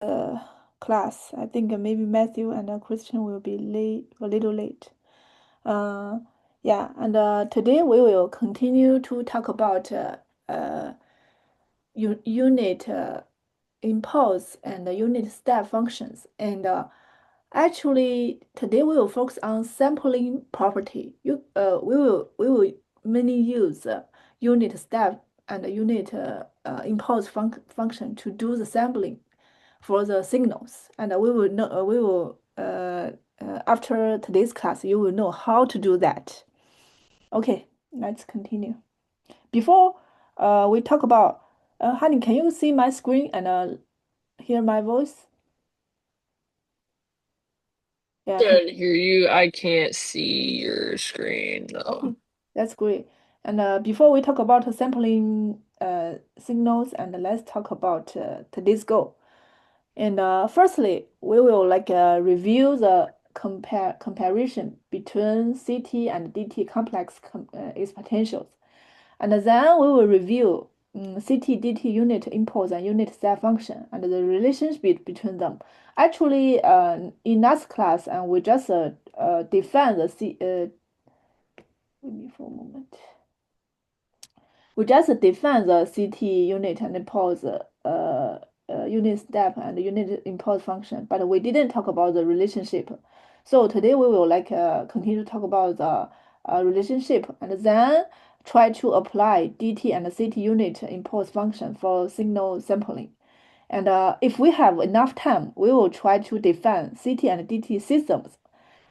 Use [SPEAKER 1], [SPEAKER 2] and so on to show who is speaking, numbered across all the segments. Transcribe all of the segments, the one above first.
[SPEAKER 1] uh, class. I think maybe Matthew and Christian will be late, a little late. Uh, yeah, and today we will continue to talk about uh, unit impulse and the unit step functions. And actually, today we will focus on sampling property. We will mainly use unit step and unit impulse function to do the sampling for the signals. And we will after today's class, you will know how to do that. Okay, let's continue. Before we talk about, honey, can you see my screen and hear my voice? Yeah, can.
[SPEAKER 2] Can hear you. I can't see your screen
[SPEAKER 1] Okay,
[SPEAKER 2] though.
[SPEAKER 1] that's great. And before we talk about sampling signals, and let's talk about today's goal. And firstly, we will review the comparison between CT and DT complex exponentials. And then we will review CT, DT unit impulse and unit step function and the relationship between them. Actually, in last class, and we just define the wait me for a moment. We just define the CT unit and impulse unit step and unit impulse function, but we didn't talk about the relationship. So today we will continue to talk about the relationship and then try to apply DT and CT unit impulse function for signal sampling. And if we have enough time, we will try to define CT and DT systems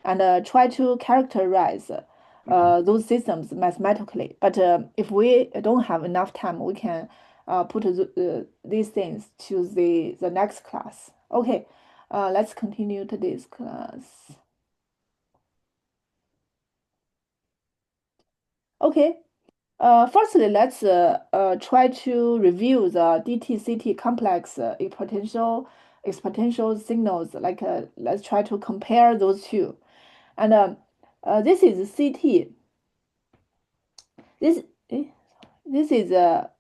[SPEAKER 1] and try to characterize those systems mathematically. But if we don't have enough time, we can put these things to the next class. Okay, let's continue today's class. Okay, firstly, let's try to review the DT-CT complex exponential signals. Let's try to compare those two. And this is CT. This eh, this is a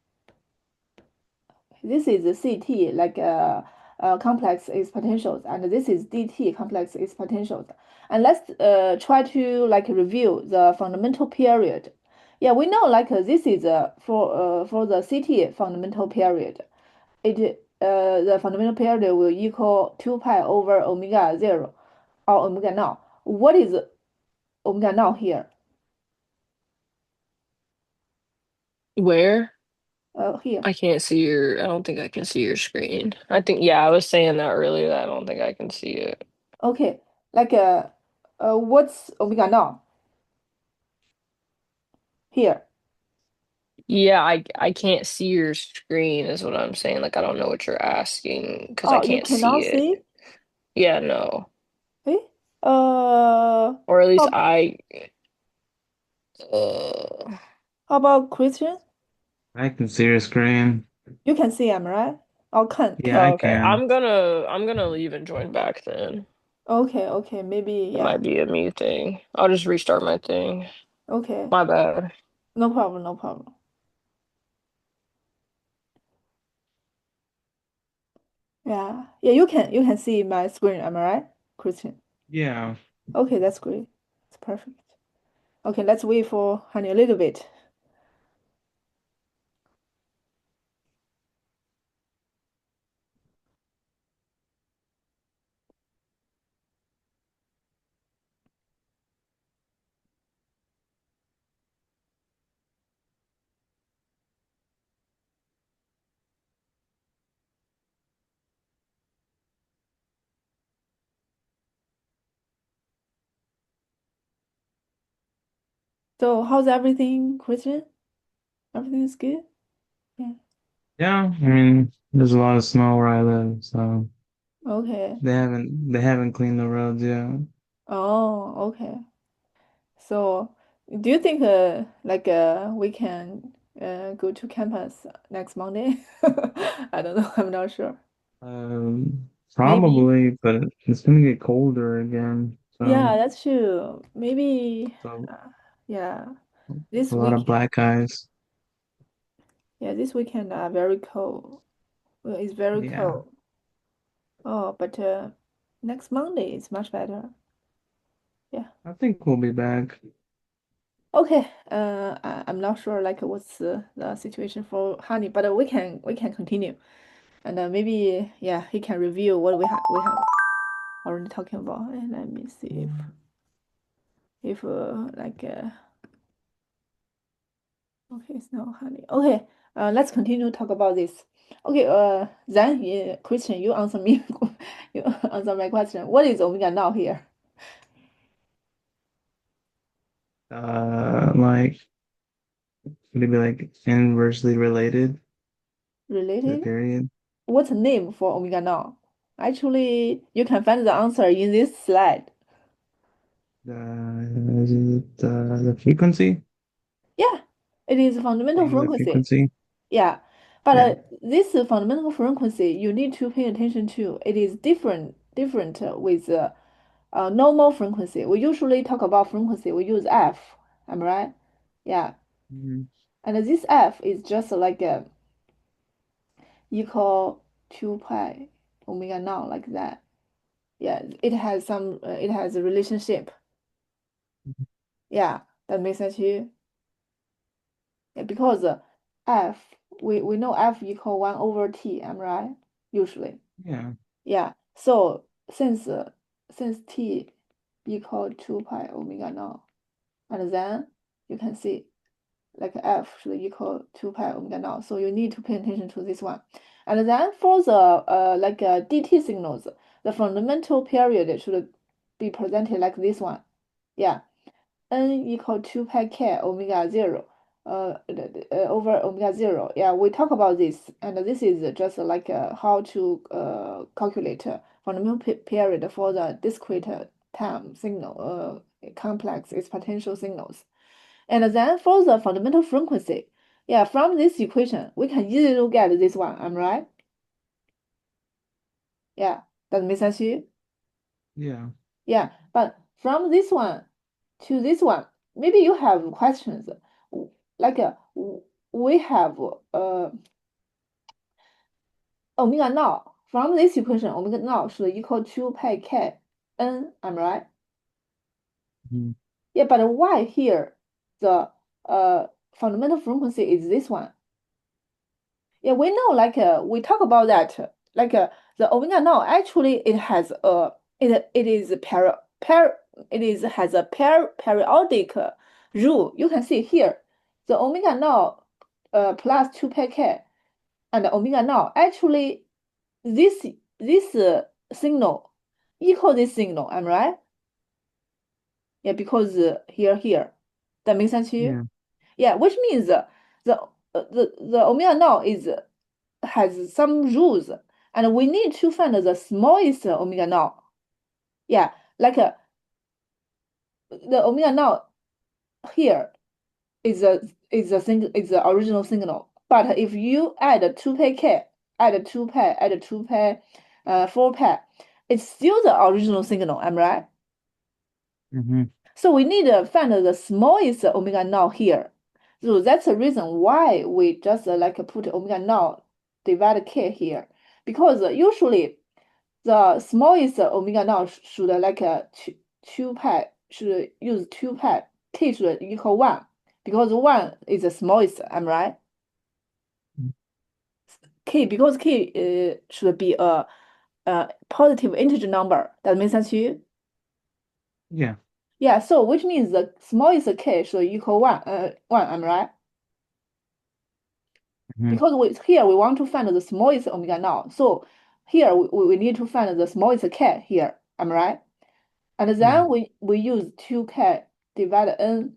[SPEAKER 1] CT complex exponentials, and this is DT complex exponentials. And let's try to review the fundamental period. Yeah, we know this is for the CT fundamental period. The fundamental period will equal 2 pi over omega 0 or omega naught. What is omega naught here?
[SPEAKER 2] Where?
[SPEAKER 1] Here.
[SPEAKER 2] I can't see your, I don't think I can see your screen. I think, yeah, I was saying that earlier that I don't think I can see it.
[SPEAKER 1] Okay, what's omega naught here?
[SPEAKER 2] Yeah, I can't see your screen is what I'm saying. Like I don't know what you're asking because I
[SPEAKER 1] Oh, you
[SPEAKER 2] can't see
[SPEAKER 1] cannot
[SPEAKER 2] it.
[SPEAKER 1] see?
[SPEAKER 2] Yeah, no.
[SPEAKER 1] Eh? Uh,
[SPEAKER 2] Or at least
[SPEAKER 1] how,
[SPEAKER 2] I uh
[SPEAKER 1] how about Christian?
[SPEAKER 3] I can see your screen.
[SPEAKER 1] You can see, am I right? Oh, can.
[SPEAKER 3] Yeah, I
[SPEAKER 2] okay.
[SPEAKER 3] can.
[SPEAKER 2] I'm gonna leave and join back then.
[SPEAKER 1] Okay, okay, maybe,
[SPEAKER 2] It
[SPEAKER 1] yeah.
[SPEAKER 2] might be a me thing. I'll just restart my thing.
[SPEAKER 1] Okay,
[SPEAKER 2] My bad.
[SPEAKER 1] no problem, no problem. Yeah, yeah, you can see my screen, am I right, Christian?
[SPEAKER 3] Yeah.
[SPEAKER 1] Okay, that's great. It's perfect. Okay, let's wait for honey a little bit. So, how's everything, Christian? Everything is good? Yeah.
[SPEAKER 3] Yeah, I mean, there's a lot of snow where I live, so
[SPEAKER 1] Okay.
[SPEAKER 3] they haven't cleaned the roads yet.
[SPEAKER 1] Oh, okay. So, do you think we can go to campus next Monday? I don't know. I'm not sure. Maybe.
[SPEAKER 3] Probably, but it's gonna get colder again.
[SPEAKER 1] Yeah, that's true. Maybe.
[SPEAKER 3] So
[SPEAKER 1] Uh, yeah, this
[SPEAKER 3] a lot of
[SPEAKER 1] weekend.
[SPEAKER 3] black eyes.
[SPEAKER 1] Yeah, this weekend very cold. Well, it's very
[SPEAKER 3] Yeah.
[SPEAKER 1] cold. Oh, but next Monday is much better. Yeah.
[SPEAKER 3] I think we'll be back.
[SPEAKER 1] Okay. I'm not sure like what's the situation for Honey, but we can continue, and maybe yeah he can review what we have already talking about. And let me see if like okay it's not Honey. Okay. Let's continue talk about this. Okay. Then Christian, you answer me. You answer my question. What is omega now here?
[SPEAKER 3] Like would it be like inversely related to the
[SPEAKER 1] Related?
[SPEAKER 3] period?
[SPEAKER 1] What's the name for omega now? Actually, you can find the answer in this slide.
[SPEAKER 3] Is it the frequency?
[SPEAKER 1] Yeah, it is fundamental
[SPEAKER 3] Angular
[SPEAKER 1] frequency.
[SPEAKER 3] frequency?
[SPEAKER 1] Yeah, but
[SPEAKER 3] Yeah.
[SPEAKER 1] this fundamental frequency you need to pay attention to. It is different with normal frequency. We usually talk about frequency. We use F. Am I right? Yeah,
[SPEAKER 3] Mhm.
[SPEAKER 1] and this F is just like equal 2 pi omega naught like that. Yeah, it has some. It has a relationship. Yeah, that makes sense to you. Yeah, because F, we know F equal 1 over T, am I right? Usually.
[SPEAKER 3] Yeah.
[SPEAKER 1] Yeah. So since T equal 2 pi omega naught, and then you can see like F should equal 2 pi omega naught. So you need to pay attention to this one. And then for the like DT signals, the fundamental period should be presented like this one. Yeah. N equal 2 pi k omega 0 over omega 0. Yeah, we talk about this, and this is just like how to calculate fundamental period for the discrete time signal complex exponential signals. And then for the fundamental frequency, yeah, from this equation, we can easily get this one. I'm right? Yeah, that makes sense to you?
[SPEAKER 3] Yeah.
[SPEAKER 1] Yeah, but from this one to this one, maybe you have questions. Like we have omega naught. From this equation, omega naught should equal 2 pi k n. I'm right?
[SPEAKER 3] Mhm.
[SPEAKER 1] Yeah, but why here the fundamental frequency is this one? Yeah, we know like we talk about that like the omega naught actually it has a it is it is has a periodic rule. You can see here the omega naught plus 2 pi k and omega naught actually this signal equal this signal. Am I right? Yeah, because here that makes sense to you?
[SPEAKER 3] Yeah.
[SPEAKER 1] Yeah, which means the omega naught is has some rules, and we need to find the smallest omega naught. Yeah, like the omega naught here is a single is the original signal. But if you add 2 pi k, add 2 pi, 4 pi, it's still the original signal. Am I right?
[SPEAKER 3] Hmm.
[SPEAKER 1] So we need to find the smallest omega naught here. So that's the reason why we just like put omega naught divide k here. Because usually the smallest omega naught should like 2 pi, should use 2 pi, k should equal 1. Because 1 is the smallest, am I right? K, because k should be a positive integer number. That makes sense to you?
[SPEAKER 3] Yeah.
[SPEAKER 1] Yeah, so which means the smallest k should equal 1, 1, am I right?
[SPEAKER 3] Hmm.
[SPEAKER 1] Because here we want to find the smallest omega naught. So here we need to find the smallest k here. Am I right? And
[SPEAKER 3] Yeah.
[SPEAKER 1] then we use 2k divide n.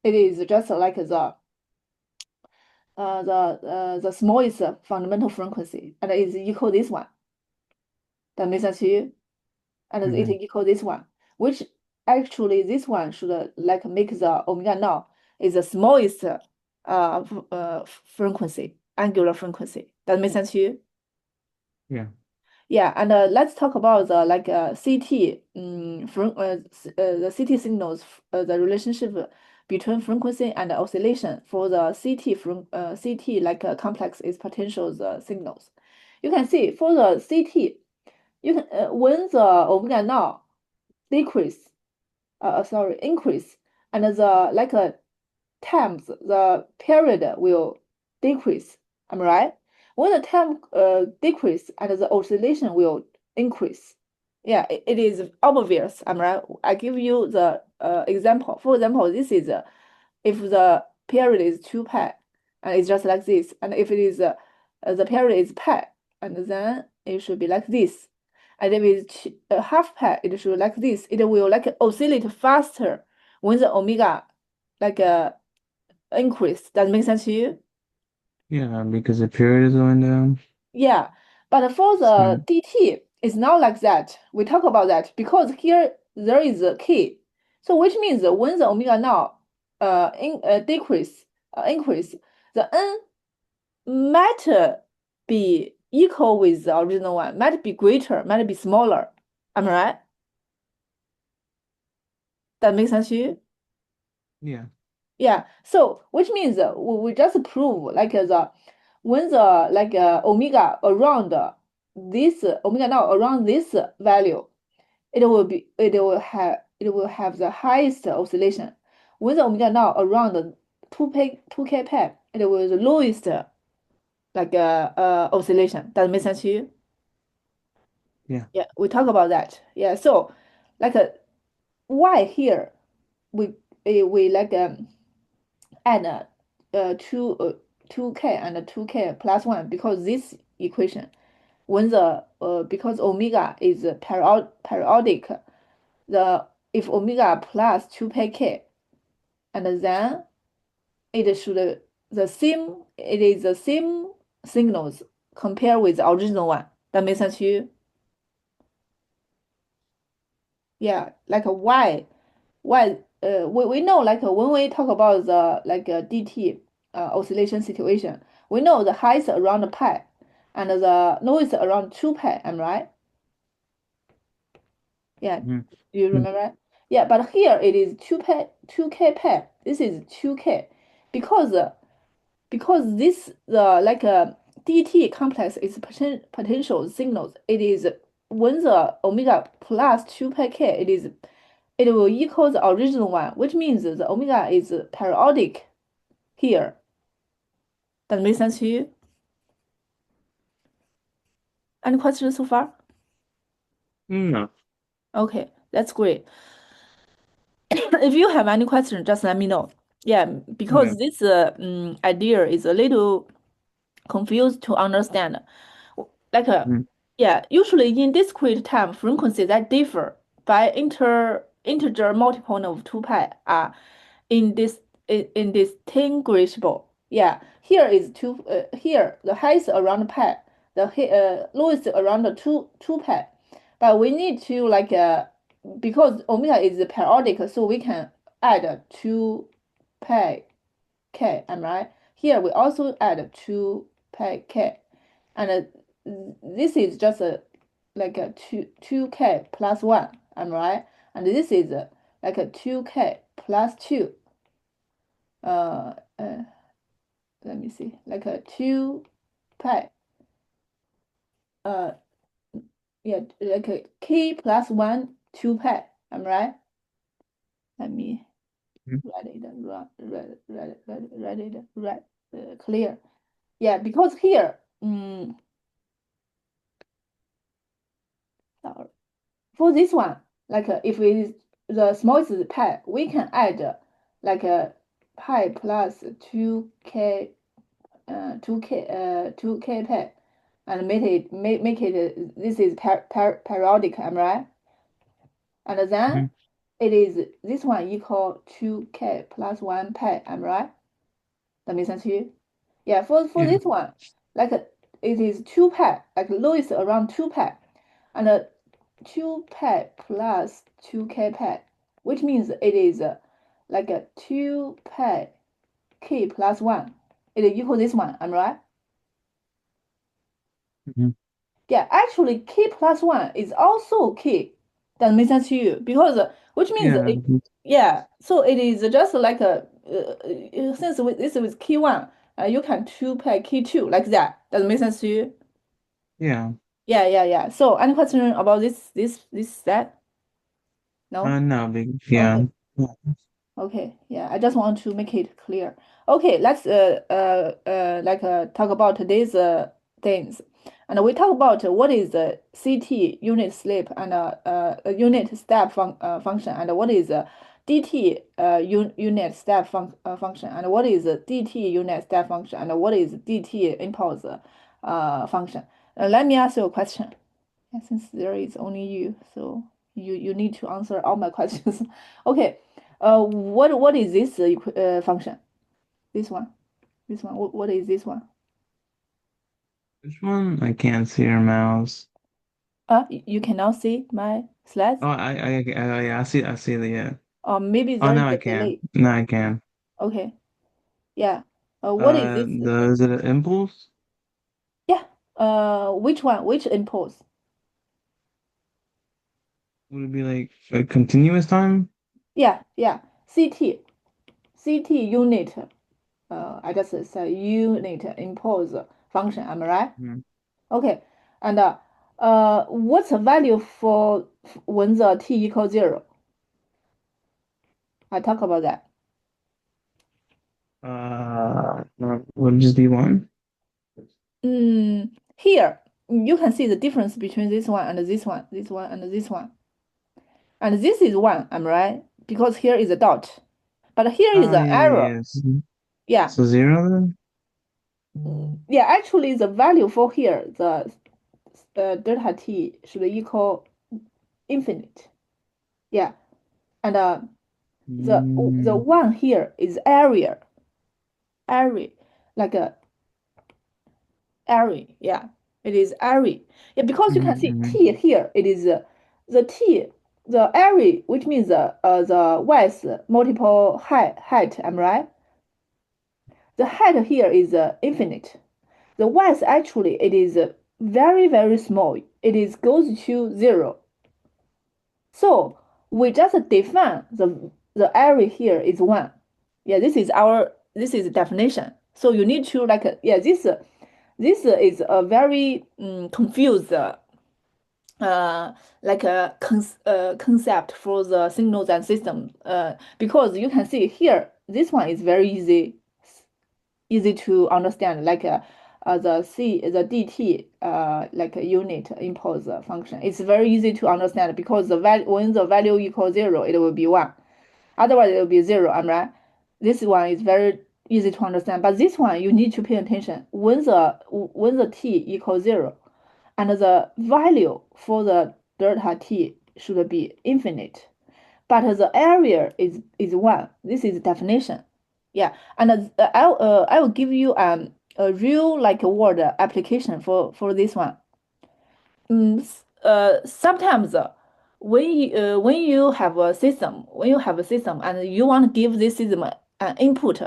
[SPEAKER 1] It is just like the smallest fundamental frequency, and it is equal this one. That makes sense to you? And it
[SPEAKER 3] Hmm.
[SPEAKER 1] equal this one, which actually this one should like make the omega naught is the smallest frequency, angular frequency. That makes sense to you?
[SPEAKER 3] Yeah.
[SPEAKER 1] Yeah, and let's talk about the like CT the CT signals the relationship between frequency and oscillation for the CT like complex exponential signals. You can see for the CT. You can when the omega now decrease, sorry, increase, and the like times the period will decrease. Am I right? When the time decrease and the oscillation will increase. Yeah, it is obvious. Am I right? I give you the example. For example, this is if the period is 2 pi, and it's just like this, and if it is the period is pi, and then it should be like this. And if it's half pi, it should like this. It will like oscillate faster when the omega like increase. Does it make sense to you?
[SPEAKER 3] Yeah, because the period is going down.
[SPEAKER 1] Yeah, but for the
[SPEAKER 3] So,
[SPEAKER 1] dt, it's not like that. We talk about that because here there is a key. So which means that when the omega now decrease increase, the n might be equal with the original one, might be greater, might be smaller. Am I right? That makes sense to you?
[SPEAKER 3] yeah.
[SPEAKER 1] Yeah, so which means we just prove like the when the like omega around this omega now around this value, it will have the highest oscillation. When the omega now around 2k pi, it will the lowest like oscillation. Does it make sense to you?
[SPEAKER 3] Yeah.
[SPEAKER 1] Yeah, we talk about that. Yeah, so like why here we we like add 2 2k and 2k plus 1 because this equation when the because omega is periodic, the if omega plus 2 pi k, and then it should the same it is the same signals compared with the original one. That makes sense to you? Yeah, like why we know like when we talk about the like dt oscillation situation, we know the highest around pi and the lowest around 2 pi. Am I right? Yeah,
[SPEAKER 3] Mhm.
[SPEAKER 1] you
[SPEAKER 3] Mhm.
[SPEAKER 1] remember? Yeah, but here it is 2 pi 2k pi. This is 2k because this the like dt complex is potential signals. It is when the omega plus 2 pi k, it will equal the original one, which means the omega is periodic here. Does it make sense to you? Any questions so far?
[SPEAKER 3] No.
[SPEAKER 1] Okay, that's great. If you have any question, just let me know. Yeah,
[SPEAKER 3] Okay.
[SPEAKER 1] because this idea is a little confused to understand. Like
[SPEAKER 3] Mhm.
[SPEAKER 1] yeah, usually in discrete time frequency that differ by integer multiple of 2 pi are in this indistinguishable. Yeah, here is two. Here the highest around pi, the lowest around the 2 pi. But we need to like because omega is periodic, so we can add 2 pi k. Am I right? Here we also add 2 pi k, and this is just a like a 2k plus 1. Am I right? And this is like a 2k plus 2. Uh, uh, let me see, like a 2 pi. Uh, yeah, like a k plus 1 2 pi. Am I right? Let me
[SPEAKER 3] Mhm.
[SPEAKER 1] write it right clear. Yeah, because here, sorry. For this one, like if it is the smallest pi, we can add like a pi plus 2k 2k pi and make it this is periodic. Am I right? And then
[SPEAKER 3] Mhm.
[SPEAKER 1] it is this one equal 2k plus 1 pi. Am I right? That makes sense to you? Yeah, for
[SPEAKER 3] Yeah.
[SPEAKER 1] this one, like it is 2 pi, like lowest around 2 pi, and 2 pi plus 2k pi, which means it is like a 2 pi k plus 1. It equals this one. Am I right?
[SPEAKER 3] Mhm.
[SPEAKER 1] Yeah, actually, k plus 1 is also k. That makes sense to you because which means
[SPEAKER 3] Yeah.
[SPEAKER 1] yeah, so it is just like a since this is k1, you can 2 pi k2 like that. Does it make sense to you?
[SPEAKER 3] Yeah.
[SPEAKER 1] Yeah. So any question about this step? No?
[SPEAKER 3] No,
[SPEAKER 1] Okay.
[SPEAKER 3] yeah.
[SPEAKER 1] Okay, yeah, I just want to make it clear. Okay, let's talk about today's things, and we talk about what is the CT unit sleep and unit step function, and what is DT unit step function, and what is DT unit step function, and what is DT impulse function. Let me ask you a question. Yeah, since there is only you, so you need to answer all my questions. Okay. What is this function? This one. This one. What is this one?
[SPEAKER 3] Which one? I can't see your mouse.
[SPEAKER 1] You cannot see my slides?
[SPEAKER 3] Oh, yeah, I see the, yeah.
[SPEAKER 1] Or maybe
[SPEAKER 3] Oh,
[SPEAKER 1] there is
[SPEAKER 3] no, I
[SPEAKER 1] a
[SPEAKER 3] can.
[SPEAKER 1] delay.
[SPEAKER 3] No, I can.
[SPEAKER 1] Okay. Yeah. What is this?
[SPEAKER 3] Is it an impulse?
[SPEAKER 1] Yeah. Which one? Which impulse?
[SPEAKER 3] Would it be like a continuous time?
[SPEAKER 1] Yeah. CT. CT unit. I just say unit impulse function. Am I right?
[SPEAKER 3] Hmm.
[SPEAKER 1] Okay. And what's the value for when the t equals 0? I talk about that.
[SPEAKER 3] Would it just be one?
[SPEAKER 1] Here you can see the difference between this one and this one, this one and this one. And this is one, I'm right? Because here is a dot. But here is
[SPEAKER 3] Oh,
[SPEAKER 1] an
[SPEAKER 3] yeah,
[SPEAKER 1] error.
[SPEAKER 3] yes.
[SPEAKER 1] Yeah.
[SPEAKER 3] So zero then?
[SPEAKER 1] Yeah, actually the value for here, the delta t should equal infinite. Yeah. And the
[SPEAKER 3] Mm,
[SPEAKER 1] one here is area. Area. Like a area. Yeah. It is area. Yeah, because you can see
[SPEAKER 3] mm-hmm.
[SPEAKER 1] t here, it is the t, the area, which means the width multiple height, am I right? The height here is infinite. The width actually it is very small. It is goes to 0. So we just define the area here is 1. Yeah, this is definition. So you need to like yeah, this is a very confused like a concept for the signals and systems because you can see here this one is very easy to understand like the dt like a unit impulse function. It's very easy to understand because the value when the value equals 0 it will be 1, otherwise it will be 0. I'm right. This one is very easy to understand, but this one you need to pay attention when the t equals 0 and the value for the delta t should be infinite, but the area is 1. This is definition. Yeah, and I will give you a real like word application for this one. Sometimes when you have a system, and you want to give this system an input,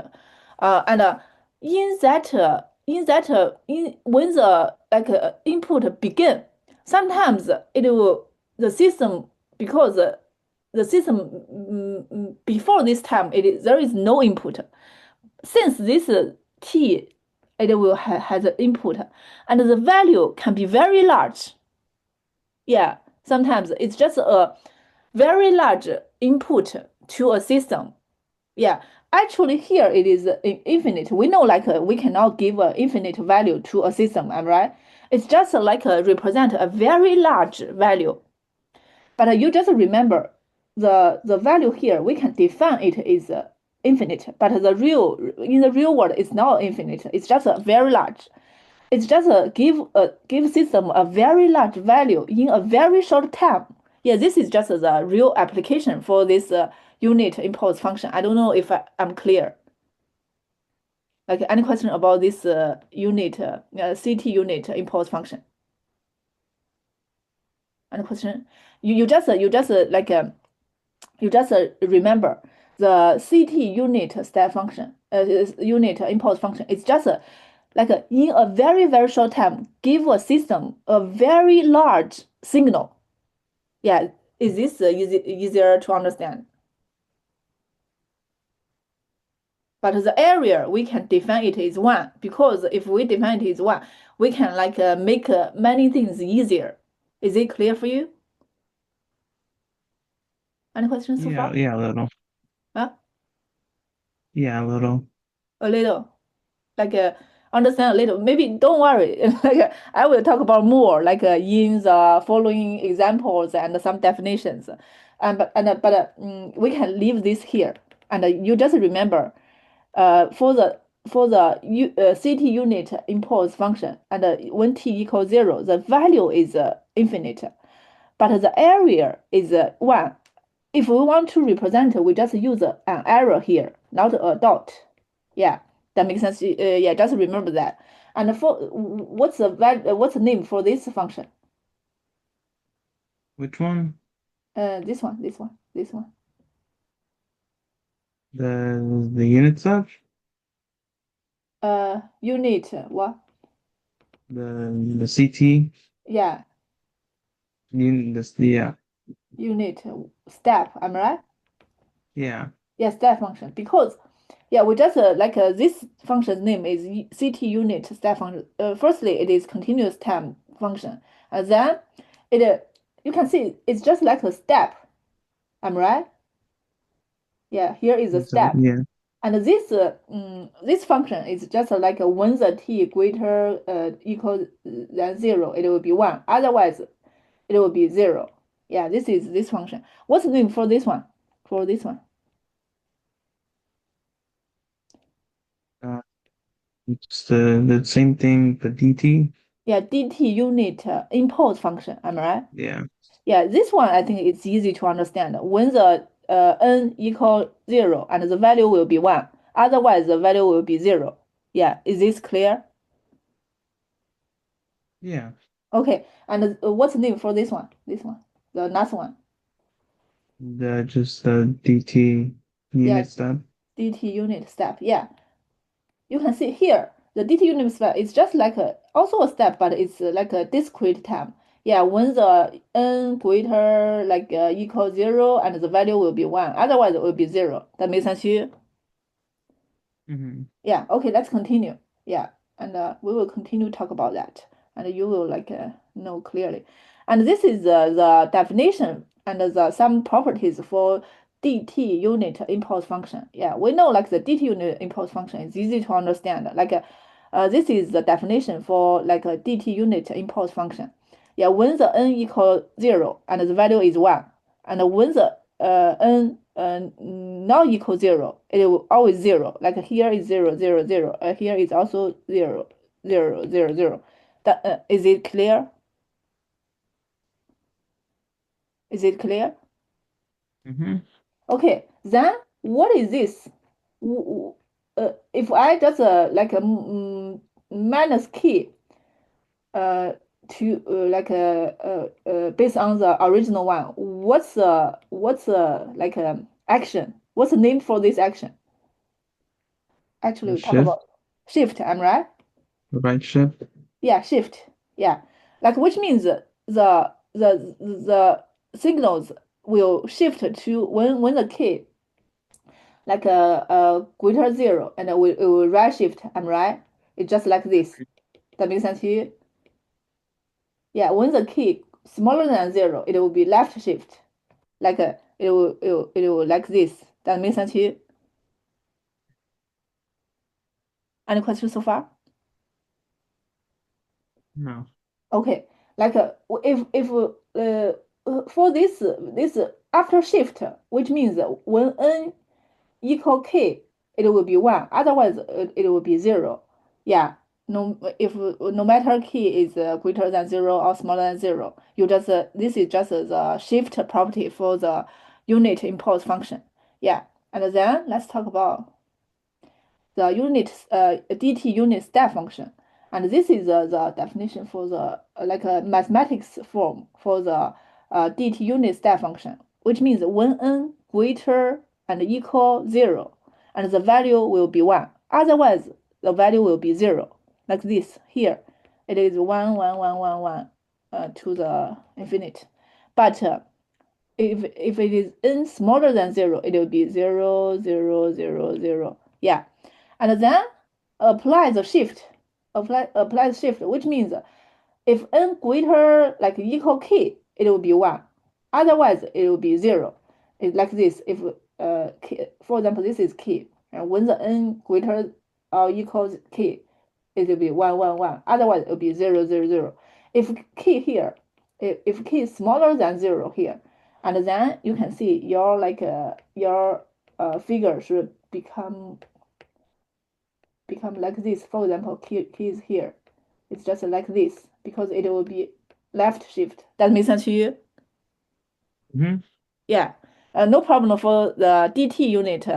[SPEAKER 1] and in when the like input begin, sometimes it will the system because the system before this time there is no input. Since this t it will has an input, and the value can be very large. Yeah, sometimes it's just a very large input to a system. Yeah, actually here it is infinite. We know like we cannot give an infinite value to a system, am I right? It's just like represent a very large value. But you just remember the value here, we can define it is infinite, but in the real world it's not infinite. It's just a very large. It's just give system a very large value in a very short time. Yeah, this is just the real application for this unit impulse function. I don't know if I'm clear. Like any question about this unit CT unit impulse function? Any question? You just you just remember the CT unit step function, unit impulse function. It's just like in a very short time, give a system a very large signal. Yeah, is this easier to understand? But the area we can define it is 1 because if we define it as 1, we can like make many things easier. Is it clear for you? Any questions so
[SPEAKER 3] Yeah,
[SPEAKER 1] far?
[SPEAKER 3] yeah, a little.
[SPEAKER 1] Huh?
[SPEAKER 3] Yeah, a little.
[SPEAKER 1] A little. Like understand a little. Maybe don't worry. Like I will talk about more like in the following examples and some definitions. We can leave this here. And you just remember for the CT unit impulse function and when t equals 0, the value is infinite, but the area is 1. If we want to represent, we just use an arrow here, not a dot. Yeah, that makes sense. Yeah, just remember that. And for what's the name for this function?
[SPEAKER 3] Which one?
[SPEAKER 1] This one.
[SPEAKER 3] The unit step?
[SPEAKER 1] Unit what?
[SPEAKER 3] The CT?
[SPEAKER 1] Yeah,
[SPEAKER 3] Yeah.
[SPEAKER 1] unit step. Am I right?
[SPEAKER 3] Yeah.
[SPEAKER 1] Yeah, step function. Because yeah, we just this function's name is CT unit step function. Firstly, it is continuous time function, and then it you can see it's just like a step. Am I right? Yeah, here is a
[SPEAKER 3] So
[SPEAKER 1] step.
[SPEAKER 3] yeah.
[SPEAKER 1] And this function is just like when the t greater equal than 0, it will be 1. Otherwise, it will be 0. Yeah, this is this function. What's the name for this one? For this one?
[SPEAKER 3] Uh, it's the same thing, the DT.
[SPEAKER 1] Yeah, dt unit impulse function. Am I right?
[SPEAKER 3] Yeah.
[SPEAKER 1] Yeah, this one I think it's easy to understand. When the n equal 0 and the value will be 1. Otherwise, the value will be 0. Yeah, is this clear?
[SPEAKER 3] Yeah.
[SPEAKER 1] Okay, and what's the name for this one? This one, the last one.
[SPEAKER 3] Just the DT
[SPEAKER 1] Yeah,
[SPEAKER 3] unit step.
[SPEAKER 1] dt unit step. Yeah, you can see here the dt unit step is just like also a step, but it's like a discrete time. Yeah, when the n greater equal 0 and the value will be 1. Otherwise, it will be 0. That makes sense to you?
[SPEAKER 3] Mm-hmm.
[SPEAKER 1] Yeah, okay, let's continue. Yeah, and we will continue talk about that, and you will know clearly. And this is the definition and some properties for dt unit impulse function. Yeah, we know like the dt unit impulse function is easy to understand. This is the definition for like a dt unit impulse function. Yeah, when the n equal 0 and the value is 1, and when the n not equal 0, it will always 0. Like here is 0, 0, 0. Here is also 0, 0, 0, 0. That is it clear? Is it clear?
[SPEAKER 3] Mm-hmm.
[SPEAKER 1] Okay, then what is this? If I just minus key uh to based on the original one, what's like action? What's the name for this action? Actually,
[SPEAKER 3] The
[SPEAKER 1] we talk
[SPEAKER 3] shift,
[SPEAKER 1] about shift. I'm right.
[SPEAKER 3] the right shift.
[SPEAKER 1] Yeah, shift. Yeah, like which means the signals will shift to when the key like a greater 0 and it will right shift. I'm right. It's just like this. That makes sense to you? Yeah, when the key smaller than 0, it will be left shift. Like it will like this. That makes sense to you? Any questions so far?
[SPEAKER 3] No.
[SPEAKER 1] Okay, like if for this after shift, which means when n equal k, it will be 1. Otherwise, it will be 0. Yeah. No matter key is greater than 0 or smaller than 0, you just this is just the shift property for the unit impulse function. Yeah. And then let's talk about the unit dt unit step function, and this is the definition for the like a mathematics form for the dt unit step function, which means when n greater and equal 0 and the value will be 1. Otherwise, the value will be 0. Like this here, it is 1 1 1 1 1 to the infinite. But if it is n smaller than 0, it will be 0 0 0 0. Yeah. and then apply the shift, apply the shift, which means if n greater like equal k, it will be 1. Otherwise, it will be 0. It's like this. If k, for example, this is k, and when the n greater or equals k, it will be 1, 1, 1. Otherwise, it will be 0, 0, 0. If k here, if k is smaller than 0 here, and then you can see your your figure should become like this. For example, key is here. It's just like this because it will be left shift. That makes sense to you?
[SPEAKER 3] Hmm.
[SPEAKER 1] Yeah. No problem for the DT unit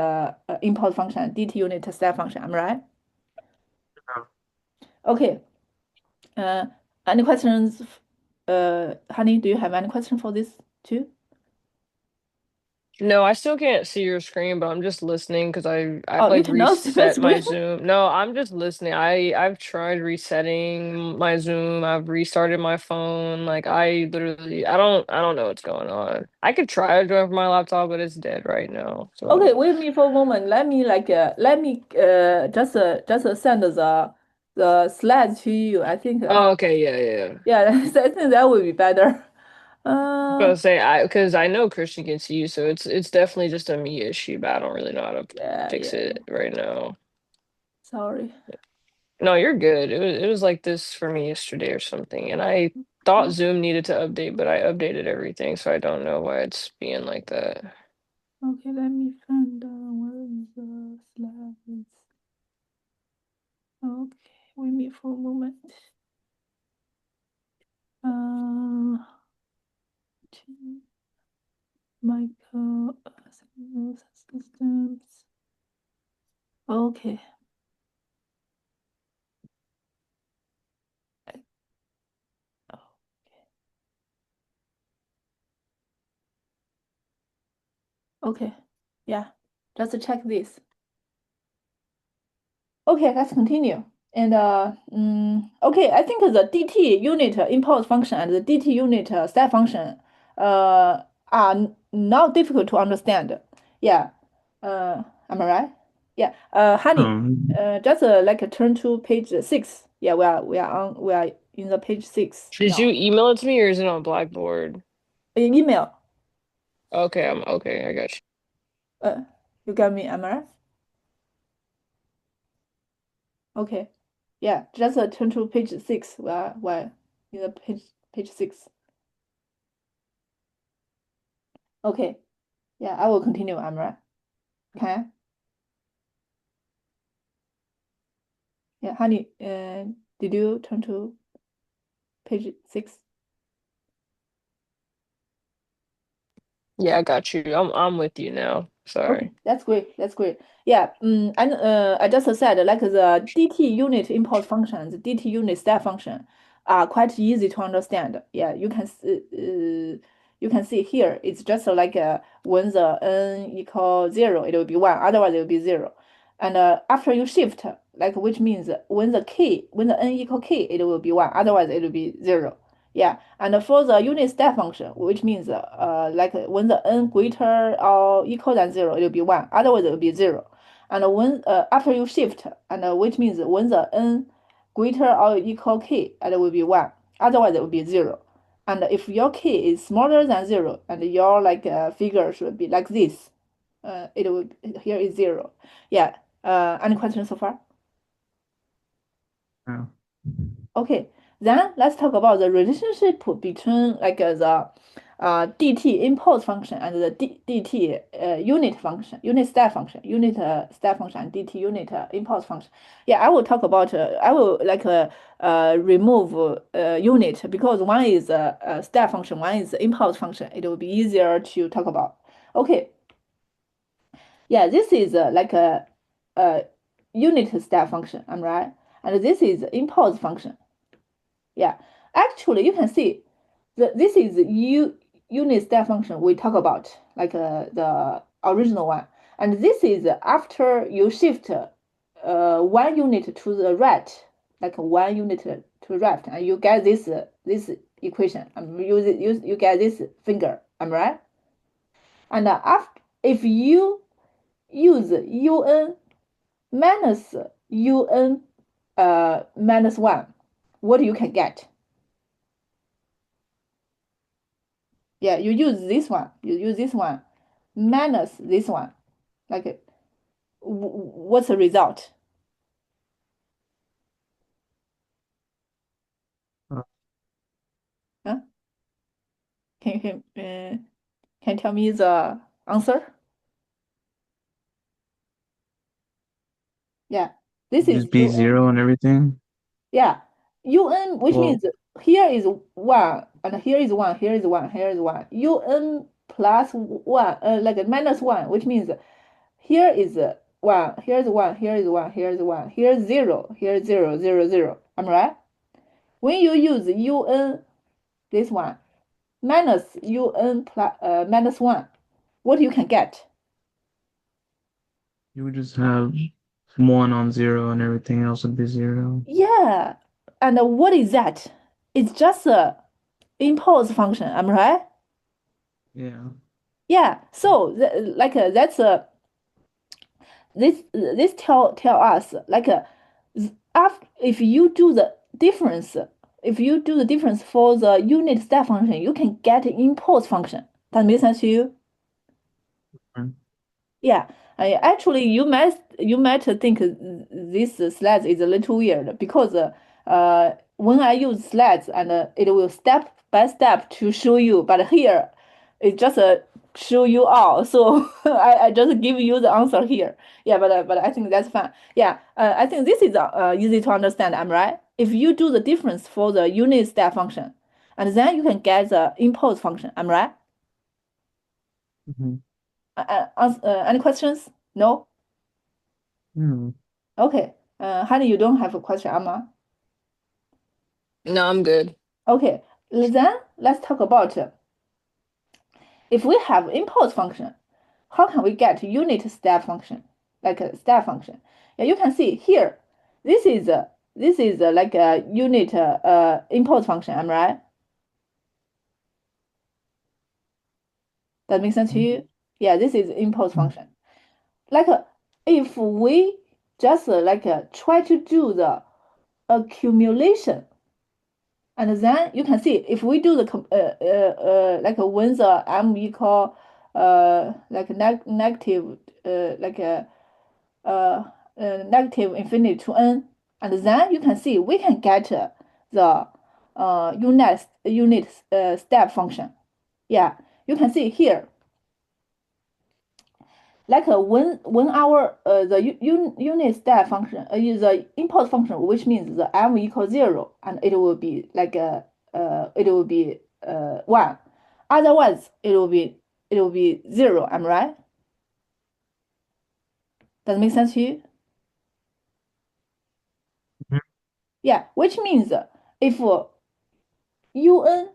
[SPEAKER 1] import function, DT unit step function. I'm right? Okay. Uh, any questions? Honey, do you have any question for this too?
[SPEAKER 2] No, I still can't see your screen, but I'm just listening because I've
[SPEAKER 1] Oh, you
[SPEAKER 2] like
[SPEAKER 1] cannot see my
[SPEAKER 2] reset my
[SPEAKER 1] screen.
[SPEAKER 2] Zoom. No, I'm just listening. I've tried resetting my Zoom. I've restarted my phone. Like I literally I don't know what's going on. I could try to join from my laptop, but it's dead right now.
[SPEAKER 1] Okay,
[SPEAKER 2] So
[SPEAKER 1] wait me for a moment. Let me just send the slides to you. I think
[SPEAKER 2] oh, okay, yeah, yeah.
[SPEAKER 1] yeah, I think that would be better.
[SPEAKER 2] I
[SPEAKER 1] Uh,
[SPEAKER 2] was say I because I know Christian can see you, so it's definitely just a me issue, but I don't really know how to
[SPEAKER 1] yeah,
[SPEAKER 2] fix
[SPEAKER 1] yeah.
[SPEAKER 2] it right now.
[SPEAKER 1] Sorry.
[SPEAKER 2] No, you're good. It was like this for me yesterday or something, and I thought
[SPEAKER 1] Oh,
[SPEAKER 2] Zoom needed to update, but I updated everything, so I don't know why it's being like that.
[SPEAKER 1] okay, let me find where is the slides. Okay, wait me for a moment. Uh, Michael systems. Okay. Okay. Yeah. Just check this. Okay, let's continue. And okay, I think the DT unit import function and the DT unit step function are not difficult to understand. Yeah. Am I right? Yeah. Honey, just like turn to page 6. Yeah, we are in the page 6
[SPEAKER 2] Did you
[SPEAKER 1] now.
[SPEAKER 2] email it to me or is it on Blackboard?
[SPEAKER 1] In email.
[SPEAKER 2] Okay, I'm okay. I got you.
[SPEAKER 1] Uh, you got me, am I right? Okay. Yeah, just turn to page 6. We are in the page 6. Okay. Yeah, I will continue, Amra. Okay. Yeah, honey, did you turn to page 6?
[SPEAKER 2] Yeah, I got you. I'm with you now.
[SPEAKER 1] Okay,
[SPEAKER 2] Sorry.
[SPEAKER 1] that's great. That's great. Yeah, and I just said like the DT unit import functions, DT unit step function are quite easy to understand. Yeah, you can see here it's just like when the n equal 0, it will be 1. Otherwise, it will be 0. And after you shift, like which means when the n equal k, it will be 1. Otherwise, it will be 0. Yeah, and for the unit step function, which means like when the n greater or equal than 0, it will be 1. Otherwise, it will be 0. And when after you shift, and which means when the n greater or equal k, it will be 1. Otherwise, it will be 0. And if your k is smaller than 0, and your like figure should be like this, it will here is 0. Yeah. Any questions so far?
[SPEAKER 3] No.
[SPEAKER 1] Okay, then let's talk about the relationship between like the DT import function and the DT unit function, unit step function, unit step function, and DT unit import function. Yeah, I will talk about. I will like remove unit because one is a step function, one is import function. It will be easier to talk about. Okay, yeah, this is like a unit step function. I'm right, and this is import function. Yeah, actually, you can see this is unit step function we talk about, like the original one, and this is after you shift 1 unit to the right, like 1 unit to the left, and you get this equation. You get this finger. Am I right? And after if you use un minus un minus 1, what you can get? Yeah, you use this one. You use this one minus this one. Like, what's the result?
[SPEAKER 3] Uh,
[SPEAKER 1] Huh? Can you tell me the answer? Yeah, this is
[SPEAKER 3] just be
[SPEAKER 1] un.
[SPEAKER 3] zero and everything.
[SPEAKER 1] Yeah, un, which
[SPEAKER 3] Well,
[SPEAKER 1] means here is 1, and here is 1, here is 1, here is 1. Un plus 1, like a minus 1, which means here is 1, here is 1, here is 1, here is 1, here is 0, here is 0, 0, 0. Am I right? When you use un, this one, minus un plus minus 1, what you can get?
[SPEAKER 3] you would just have one on zero and everything else would be zero.
[SPEAKER 1] Yeah, and what is that? It's just a impulse function. Am I right?
[SPEAKER 3] Yeah.
[SPEAKER 1] Yeah. So like that's a this tell us like after if you do the difference, if you do the difference for the unit step function, you can get impulse function. That makes sense to you?
[SPEAKER 3] Mm.
[SPEAKER 1] Yeah, actually, you might think this slides is a little weird because when I use slides and it will step by step to show you, but here it just show you all. So I just give you the answer here. Yeah, but I think that's fine. Yeah, I think this is easy to understand. I'm right. If you do the difference for the unit step function, and then you can get the impulse function. I'm right.
[SPEAKER 3] Mhm.
[SPEAKER 1] Any questions? No.
[SPEAKER 3] Hmm.
[SPEAKER 1] Okay. Honey, you don't have a question, Amma.
[SPEAKER 2] No, I'm good.
[SPEAKER 1] Okay. Then let's talk about if we have impulse function, how can we get unit step function, like a step function? Yeah, you can see here. This is like a unit impulse function. Am I right? That makes sense to you? Yeah, this is impulse function. Like if we just like try to do the accumulation. And then you can see if we do the like when the m equal like negative like uh, negative infinity to n, and then you can see we can get the unit step function. Yeah, you can see here like when our the unit step function is the impulse function, which means the m equals 0, and it will be like it will be 1. Otherwise, it will be 0. I'm right. Does it make sense to you?
[SPEAKER 3] Mhm.
[SPEAKER 1] Yeah, which means if un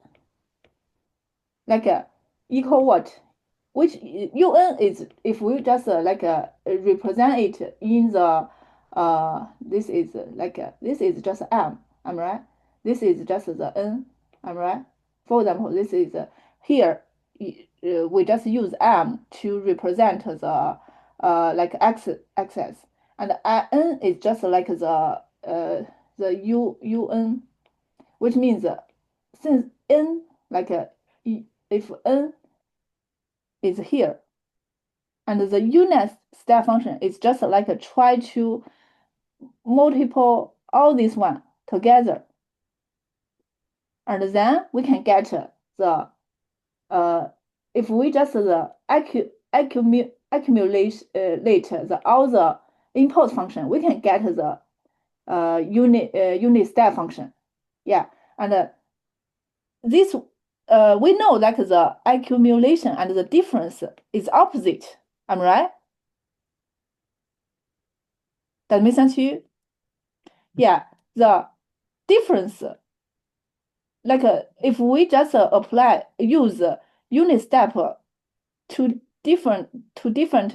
[SPEAKER 1] like equal what? Which un is if we just like represent it in the this is this is just m. I'm right. This is just the n. I'm right. For example, this is here. We just use m to represent the like x axis, and n is just like the un, which means since n like if n is here, and the unit step function is just like try to multiple all these one together, and then we can get the if we just the accumulate the all the impulse function, we can get the unit step function. Yeah, and this we know like the accumulation and the difference is opposite. Am I right? That makes sense to you? Yeah, the difference like if we just apply use unit step to different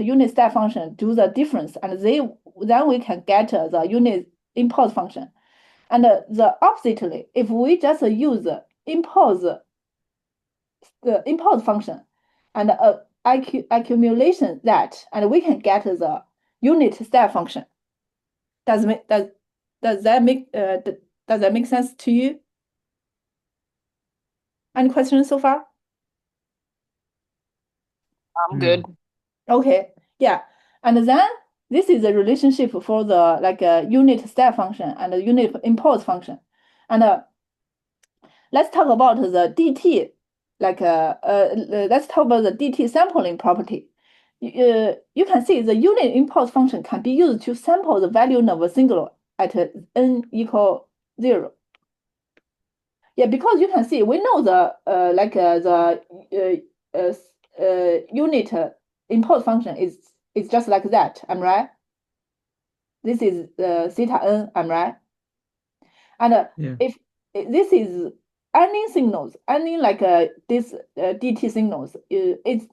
[SPEAKER 1] unit step function do the difference, and then we can get the unit impulse function. And the oppositely, if we just use impulse the impulse function and accumulation that, and we can get the unit step function. Does make does that make does that make sense to you? Any questions so far?
[SPEAKER 2] I'm good.
[SPEAKER 3] No.
[SPEAKER 1] Okay, yeah. And then this is a relationship for the like unit step function and the unit impulse function. And let's talk about the DT, let's talk about the DT sampling property. You can see the unit impulse function can be used to sample the value of a signal at n equal 0. Yeah, because you can see we know the unit impulse function is just like that. I'm right. This is theta n. I'm right. And
[SPEAKER 3] Yeah.
[SPEAKER 1] this is any signals, any like this DT signals, it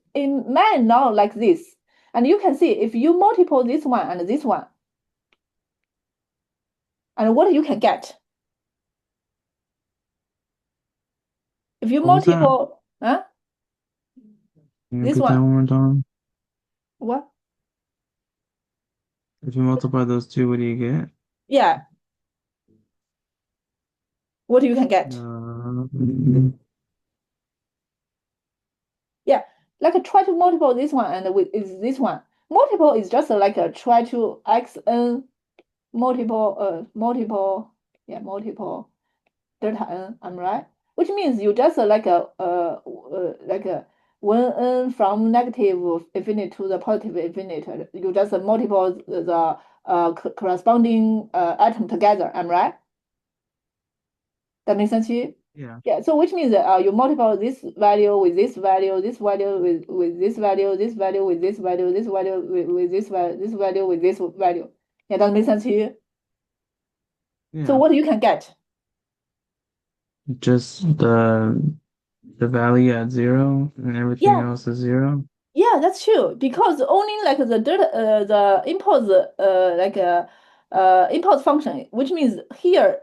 [SPEAKER 1] might not like this. And you can see if you multiple this one and this one, and what you can get. If you
[SPEAKER 3] What was that?
[SPEAKER 1] multiple, huh?
[SPEAKER 3] Can you
[SPEAKER 1] This
[SPEAKER 3] repeat that
[SPEAKER 1] one,
[SPEAKER 3] one more time?
[SPEAKER 1] what?
[SPEAKER 3] If you multiply those two, what do you get?
[SPEAKER 1] Yeah, what you can get.
[SPEAKER 3] Uh,
[SPEAKER 1] Yeah, like try to multiple this one and with is this one. Multiple is just like a try to xn multiple, yeah, multiple delta n. I'm right. Which means you just like a when n from negative infinity to the positive infinity, you just multiple the corresponding atom together. I'm right. That makes sense to you?
[SPEAKER 3] yeah.
[SPEAKER 1] Yeah, so which means that you multiply this value with this value, this value with this value, this value with this value, this value with this value, this value with this value. Yeah, that makes sense to you? So
[SPEAKER 3] Yeah.
[SPEAKER 1] what you can get?
[SPEAKER 3] Just the value at zero and everything
[SPEAKER 1] Yeah,
[SPEAKER 3] else is zero.
[SPEAKER 1] yeah, that's true. Because only like the impulse impulse function, which means here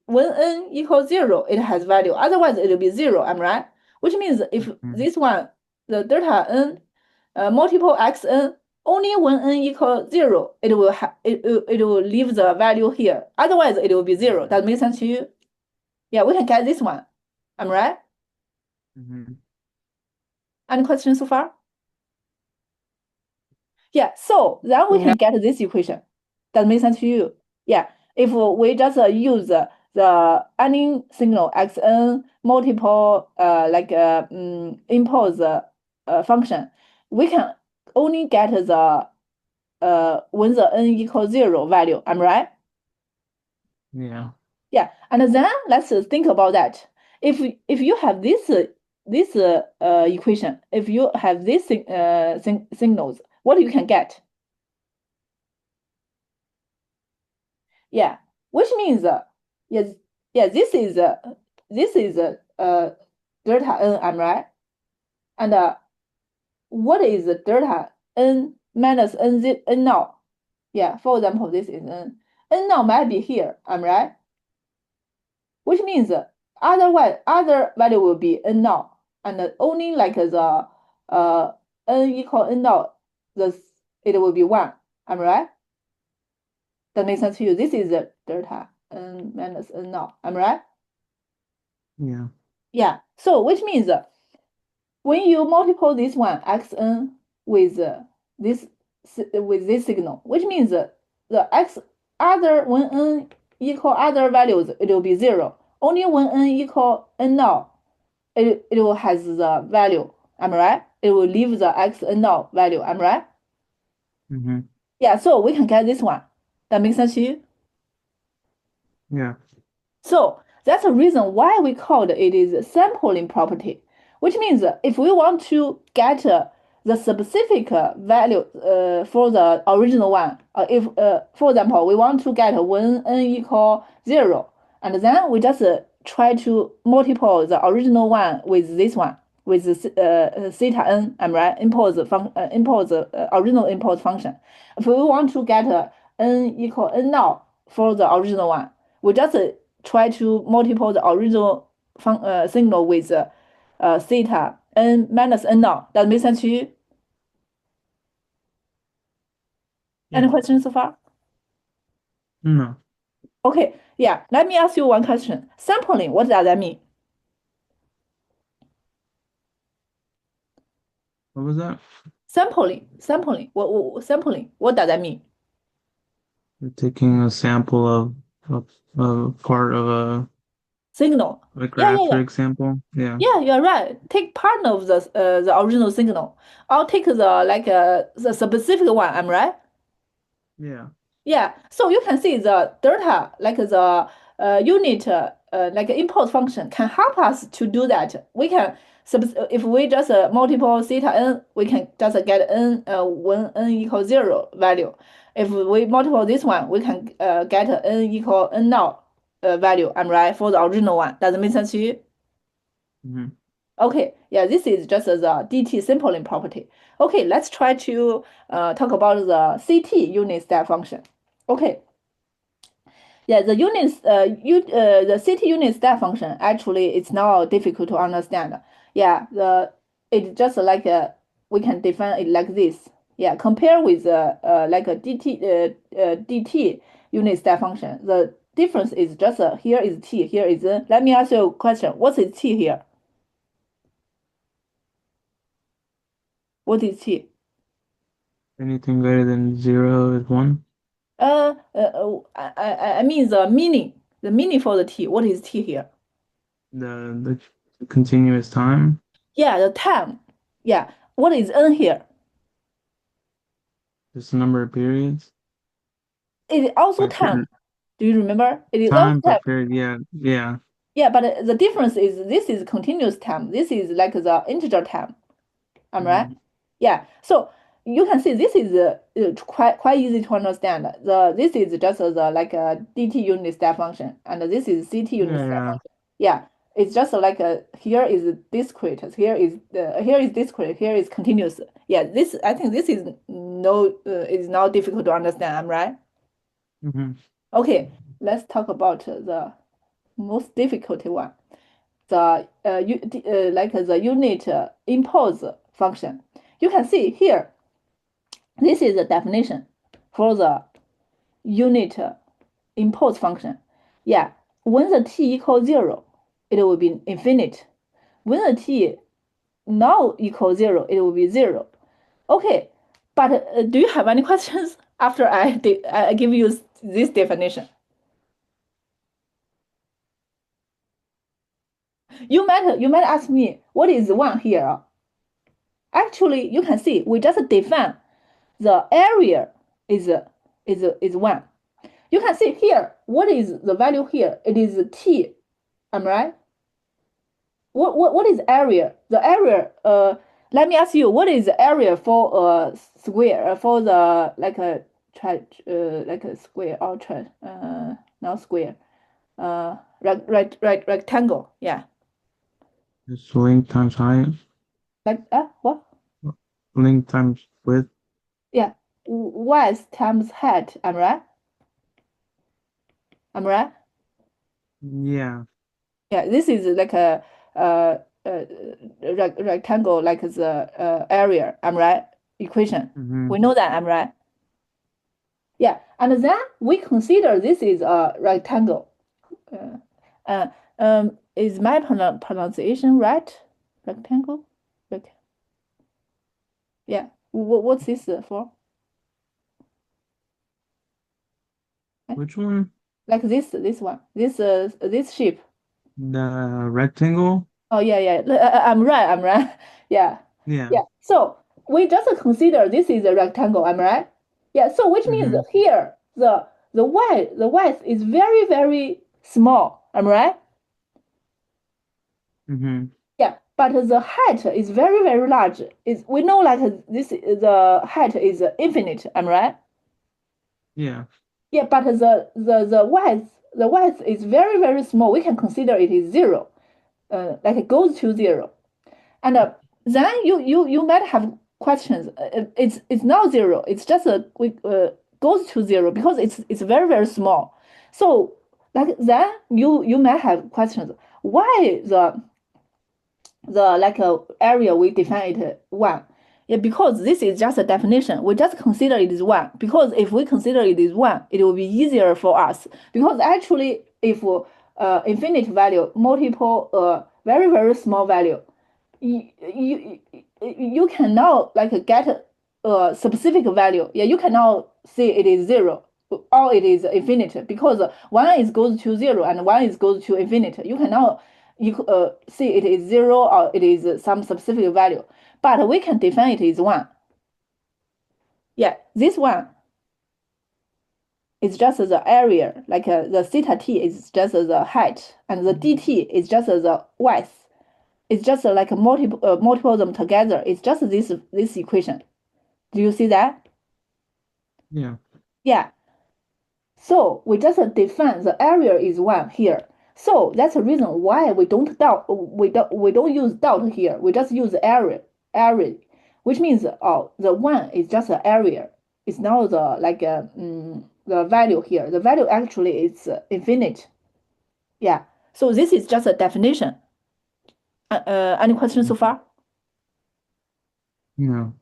[SPEAKER 1] when n equals 0, it has value. Otherwise, it will be 0. I'm right. Which means if
[SPEAKER 3] Mhm.
[SPEAKER 1] this one, the delta n multiple xn, only when n equals 0, it will leave the value here. Otherwise, it will be 0.
[SPEAKER 3] Yeah.
[SPEAKER 1] That makes sense to you? Yeah, we can get this one. I'm right.
[SPEAKER 3] Hmm.
[SPEAKER 1] Any questions so far? Yeah, so then we
[SPEAKER 2] Yeah.
[SPEAKER 1] can get this equation. That makes sense to you? Yeah, if we just use the any signal xn multiple impulse function, we can only get the when the n equals 0 value. I'm right?
[SPEAKER 3] Yeah.
[SPEAKER 1] Yeah, and then let's think about that. If you have this equation, if you have this signals, what you can get? Yeah, which means yes, yeah, this is delta n. I'm right. And what is delta n minus n z n now? Yeah, for example, this is n. N now might be here. I'm right. Which means other value will be n now, and only like the uh n equal n now, the it will be 1. I'm right. That makes sense to you. This is delta n minus n now. I'm right.
[SPEAKER 3] Yeah.
[SPEAKER 1] Yeah. So which means when you multiple this one xn with this with this signal, which means the x other when n equal other values, it will be 0. Only when n equal n now, it will has the value. Am I right? It will leave the x n now value. Am I right?
[SPEAKER 3] Hmm.
[SPEAKER 1] Yeah. So we can get this one. That makes sense to you?
[SPEAKER 3] Yeah.
[SPEAKER 1] So that's the reason why we called it is a sampling property, which means if we want to get the specific value for the original one, if for example we want to get when n equal 0, and then we just try to multiply the original one with this one with the theta n, I'm right, impose original impulse function. If we want to get n equal n now for the original one, we just try to multiply the original signal with theta n minus n now. That makes sense to you?
[SPEAKER 3] Yeah.
[SPEAKER 1] Any questions so far?
[SPEAKER 3] No.
[SPEAKER 1] Okay, yeah. Let me ask you one question. Sampling, what does that mean?
[SPEAKER 3] What was that?
[SPEAKER 1] Sampling. Sampling? What does that mean?
[SPEAKER 3] You're taking a sample of a part
[SPEAKER 1] Signal.
[SPEAKER 3] of a
[SPEAKER 1] Yeah,
[SPEAKER 3] graph,
[SPEAKER 1] yeah,
[SPEAKER 3] for
[SPEAKER 1] yeah.
[SPEAKER 3] example. Yeah.
[SPEAKER 1] Yeah, you're right. Take part of the original signal. I'll take the specific one. I'm right.
[SPEAKER 3] Yeah.
[SPEAKER 1] Yeah, so you can see the delta, like the unit, like impulse function, can help us to do that. We can, if we just multiple theta n, we can just get n when n equals 0 value. If we multiple this one, we can get n equal n naught value. I'm right for the original one. Does it make sense to you?
[SPEAKER 3] Hmm.
[SPEAKER 1] Okay, yeah, this is just the DT sampling property. Okay, let's try to talk about the CT unit step function. Okay, yeah, the CT unit step function actually it's now difficult to understand. Yeah, it's just like we can define it like this. Yeah, compare with like a DT unit step function. The difference is just here is t, here is let me ask you a question. What is t here? What is t?
[SPEAKER 3] Anything greater than 0 is 1.
[SPEAKER 1] I mean the meaning for the t. What is t here?
[SPEAKER 3] The continuous time,
[SPEAKER 1] Yeah, the time. Yeah, what is n here?
[SPEAKER 3] just the number of periods
[SPEAKER 1] It is also
[SPEAKER 3] by
[SPEAKER 1] time.
[SPEAKER 3] certain
[SPEAKER 1] Do you remember? It is also
[SPEAKER 3] time per
[SPEAKER 1] time.
[SPEAKER 3] period. Yeah. Yeah.
[SPEAKER 1] Yeah, but the difference is this is continuous time. This is like the integer time. Am I right?
[SPEAKER 3] Hmm.
[SPEAKER 1] Yeah. So you can see this is quite easy to understand. This is just like a DT unit step function, and this is CT unit
[SPEAKER 3] Yeah.
[SPEAKER 1] step
[SPEAKER 3] Yeah.
[SPEAKER 1] function. Yeah, it's just like here is discrete, here is discrete, here is continuous. Yeah, this I think this is no is not difficult to understand. I'm right.
[SPEAKER 3] Hmm.
[SPEAKER 1] Okay, let's talk about the most difficult one. Like the unit impulse function. You can see here, this is the definition for the unit impulse function. Yeah, when the t equals 0, it will be infinite. When the t now equals 0, it will be 0. Okay, but do you have any questions after I give you this definition? You might ask me, what is one here? Actually, you can see we just define the area is one. You can see here what is the value here. It is t. Am I right? What is area? The area. Let me ask you. What is the area for a square? For the like a like a square or not square. Rectangle. Yeah.
[SPEAKER 3] Just length times height,
[SPEAKER 1] Like what?
[SPEAKER 3] length times width.
[SPEAKER 1] Yeah. Width times height. Am I right? Am I right?
[SPEAKER 3] Yeah.
[SPEAKER 1] Yeah, this is like a rectangle, like the area. I'm right. Equation.
[SPEAKER 3] Hmm.
[SPEAKER 1] We know that. I'm right. Yeah, and then we consider this is a rectangle. Uh, is my pronunciation right? Rectangle. Rec yeah. What's this for? Eh?
[SPEAKER 3] Which one?
[SPEAKER 1] Like this one. This shape.
[SPEAKER 3] The rectangle?
[SPEAKER 1] Oh yeah, yeah. I'm right. I'm right. Yeah,
[SPEAKER 3] Yeah.
[SPEAKER 1] yeah. So we just consider this is a rectangle. I'm right. Yeah. So which means
[SPEAKER 3] Hmm.
[SPEAKER 1] here the width is very very small. I'm right.
[SPEAKER 3] Hmm.
[SPEAKER 1] Yeah. But the height is very very large. Is we know like this the height is infinite. I'm right.
[SPEAKER 3] Yeah.
[SPEAKER 1] Yeah. But the width is very very small. We can consider it is zero. Like it goes to zero. And then you might have questions. It's not zero. It's just a goes to zero because it's very very small. So like then you might have questions. Why the like area we define it one? Yeah, because this is just a definition. We just consider it is one. Because if we consider it is one, it will be easier for us. Because actually, if infinite value multiple very very small value, you you cannot like get a specific value. Yeah, you cannot say it is zero or it is infinite because one is goes to zero and one is goes to infinite. You cannot say it is zero or it is some specific value, but we can define it as one. Yeah, this one is just the area, like the theta t is just the height, and the dt is just the width. It's just like multiple of them together. It's just this equation. Do you see that?
[SPEAKER 3] Yeah.
[SPEAKER 1] Yeah. So we just define the area is one here. So that's the reason why we don't use dot here. We just use area, which means the one is just the area. It's not the the value here. The value actually is infinite. Yeah. So this is just a definition. Any questions so far?
[SPEAKER 3] No.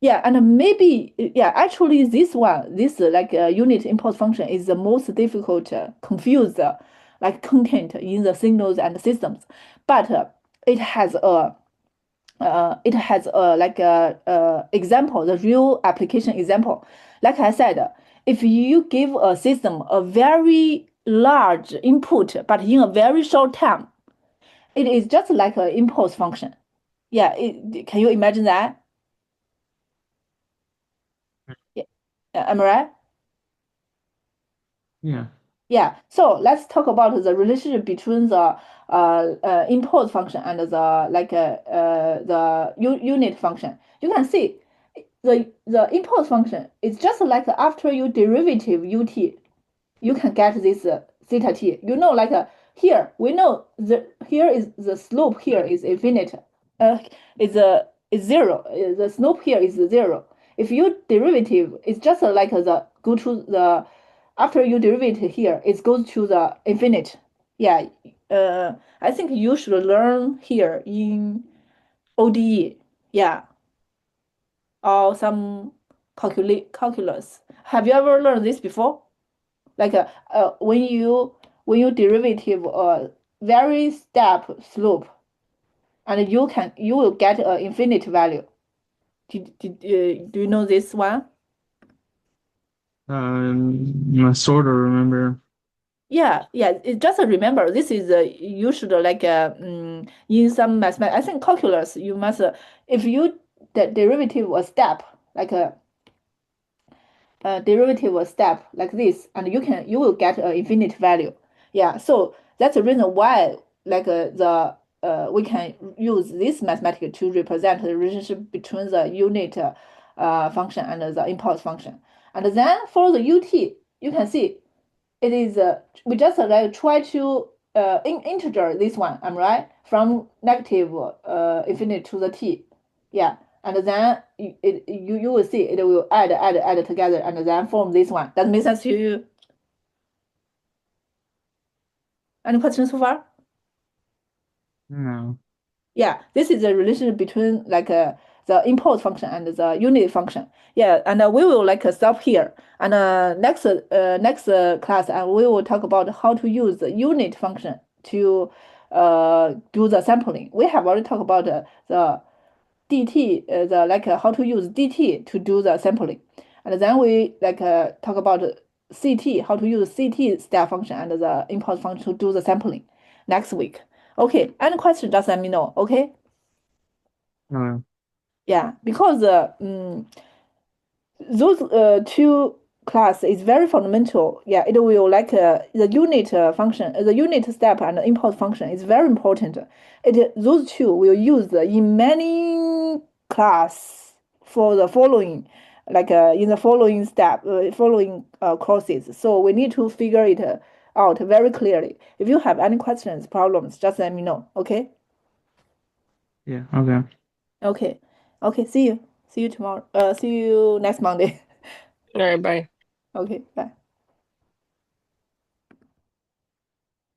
[SPEAKER 1] Yeah, and maybe yeah, actually this unit impulse function is the most difficult, confuse like content in the signals and systems, but it has a like a example, the real application example. Like I said, if you give a system a very large input, but in a very short time, it is just like an impulse function. Yeah, can you imagine that? Yeah, am I right?
[SPEAKER 3] Yeah.
[SPEAKER 1] Yeah, so let's talk about the relationship between the impulse function and the unit function. You can see the impulse function is just like after you derivative ut, you can get this theta t. You know, here we know the here is the slope here is infinite. Is zero. The slope here is zero. If you derivative, it's just like the go to the after you derivative here, it goes to the infinite. Yeah. I think you should learn here in ODE. Yeah, or some calculus. Have you ever learned this before? Like when you derivative a very step slope, and you will get an infinite value. Do you know this one?
[SPEAKER 3] I sort of remember.
[SPEAKER 1] Yeah, yeah. It just remember this is you should in some mathematics. I think calculus you must if you the derivative a step like a derivative a step like this, and you will get an infinite value. Yeah, so that's the reason why the we can use this mathematics to represent the relationship between the unit function and the impulse function. And then for the ut, you can see it is we just like try to integer this one. I'm right from negative infinite to the t. Yeah, and then you will see it will add together and then form this one. That makes sense to you? Any questions so far?
[SPEAKER 3] No.
[SPEAKER 1] Yeah, this is the relationship between the impulse function and the unit function. Yeah, and we will stop here. And next class, we will talk about how to use the unit function to do the sampling. We have already talked about the DT, how to use DT to do the sampling, and then we talk about CT, how to use CT step function and the impulse function to do the sampling next week. Okay, any question, just let me know. Okay,
[SPEAKER 3] No.
[SPEAKER 1] yeah, because those two class is very fundamental. Yeah, it will the unit function, the unit step and the impulse function is very important. Those two will use in many class for the following, in the following following courses. So we need to figure it out very clearly. If you have any questions, problems, just let me know. Okay.
[SPEAKER 3] Yeah. Okay.
[SPEAKER 1] Okay. Okay. See you. See you tomorrow. See you next Monday.
[SPEAKER 2] All right, bye.
[SPEAKER 1] Okay. Bye.